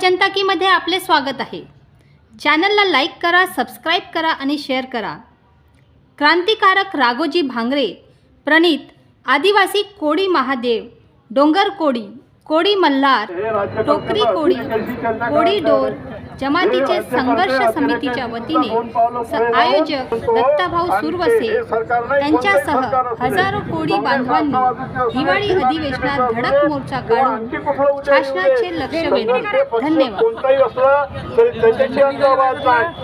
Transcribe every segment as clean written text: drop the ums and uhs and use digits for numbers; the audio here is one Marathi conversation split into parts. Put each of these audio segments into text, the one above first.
जनता की मध्ये आपले स्वागत आहे। चॅनलला लाईक करा, सबस्क्राइब करा आणि शेअर करा। क्रांतिकारक राघोजी भांगरे प्रणीत आदिवासी कोडी महादेव, डोंगर कोडी, कोडी मल्हार, टोकरी कोडी, कोडी डोर जमातीचे संघर्ष समितीच्या वतीने आयोजक दत्ताभाऊ सुरवसे यांच्यासह हजारो कोडी बांधवांनी हिवाळी अधिवेशनात धडक मोर्चा काढून शासनाचे लक्ष वेधले। धन्यवाद।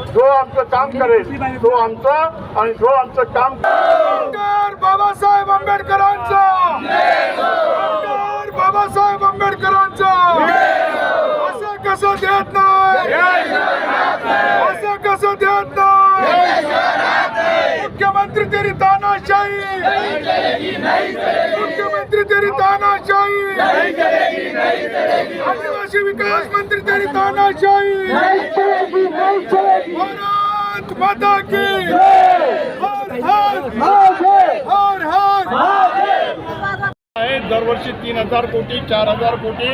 जो आमचं काम करेल तो आमचा आणि जो आमचं काम बाबासाहेब आंबेडकरांचा, बाबासाहेब आंबेडकरांचा असं कसं देत नाही, असं कसं देत नाही। मुख्यमंत्री तेरी तानाशाही, मुख्यमंत्री तेरी तानाशाही, आदिवासी विकास मंत्री तेरी तानाशाही। भारत माता की हर हर हर हर। दरवर्षी 3000 कोटी 4000 कोटी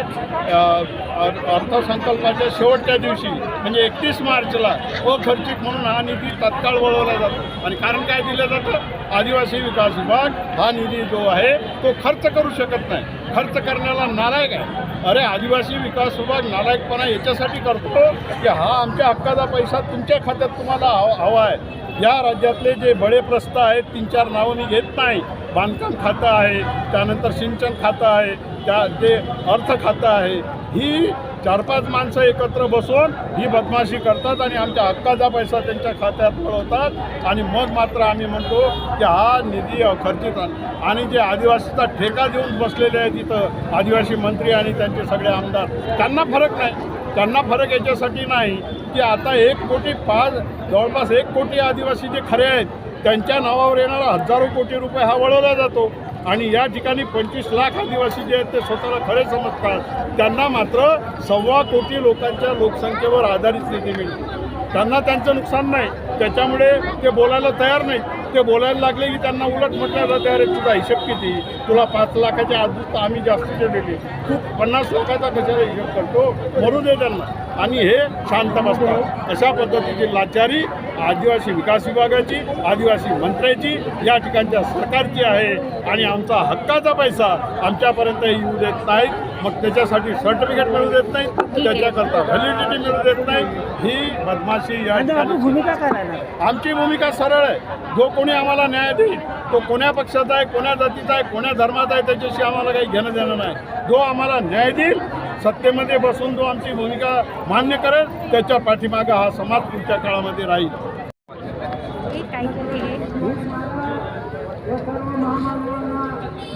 अर्थसंकल्पाच्या शेवटच्या दिवशी म्हणजे 31 मार्चला अखर्चित म्हणून हा निधी तत्काळ वळवला जातो। आणि कारण काय दिलं जातं, आदिवासी विकास विभाग हा निधी जो आहे तो खर्च करू शकत नाही, खर्च करण्याला नालायक आहे। अरे आदिवासी विकास विभाग नालायकपणा याच्यासाठी करतो की हा आमच्या हक्काचा पैसा तुमच्या खात्यात तुम्हाला हवा आहे। या राज्यातले जे बडे प्रस्ताव आहेत 3-4 नावं मी घेत नाही, बांधकाम खातं आहे, त्यानंतर सिंचन खातं आहे, त्या जे अर्थ खातं आहे, ही 4-5 माणसं एकत्र बसून ही बदमाशी करतात आणि आमच्या हक्काचा पैसा त्यांच्या खात्यात वळवतात। आणि मग मात्र आम्ही म्हणतो की हा निधी अखर्चित आणि जे आदिवासीचा ठेका देऊन बसलेले आहेत तिथं आदिवासी मंत्री आणि त्यांचे सगळे आमदार, त्यांना फरक नाही। त्यांना फरक याच्यासाठी नाही की आता 1,05,00,000 जवळपास 1 कोटी आदिवासी जे खरे आहेत त्यांच्या नावावर येणारा हजारो कोटी रुपये हा वळवला जातो। आणि या ठिकाणी 25 लाख आदिवासी जे आहेत ते स्वतःला खरे समजतात, त्यांना मात्र 1.25 कोटी लोकांच्या लोकसंख्येवर आधारित निधी मिळतो। त्यांना त्यांचं नुकसान नाही, त्याच्यामुळे ते बोलायला तयार नाहीत। ते बोलायला लागले की त्यांना उलट म्हटलं जातं, अरे तुझा हिशोब किती, तुला 5 लाखाच्या आजूच आम्ही जास्तीचे दिले, तू 50 लाखाचा कशाला हिशोब करतो, मरू दे त्यांना। आणि हे शांत बसतात। अशा पद्धतीची लाचारी आदिवासी विकास विभागाची, आदिवासी मंत्र्याची, या ठिकाणच्या सरकारची आहे। आणि आमचा हक्काचा पैसा आमच्यापर्यंत येऊ देत नाहीत, मग त्याच्यासाठी सर्टिफिकेट मिळू देत नाही, त्याच्याकरता व्हॅलिडिटी मिळू देत नाही। ही बदमाशी या भूमिका काय राहणार? आमची भूमिका सरळ आहे। जो कोणी आम्हाला न्याय देईल तो कोण्या पक्षाचा आहे, कोण्या जातीचा आहे, कोण्या धर्माचा आहे, त्याच्याशी आम्हाला काही घेणं देणं नाही। जो आम्हाला न्याय देईल, सत्तेमध्ये बसून जो आमची भूमिका मान्य करेल, त्याच्या पाठीमागे हा समाज पुढच्या काळामध्ये राहील।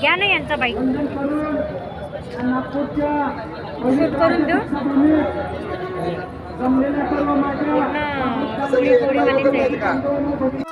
घ्या ना यांचा बाईक शूट करून देऊ। पूर्ण कोळी कोळीवालीच आहे।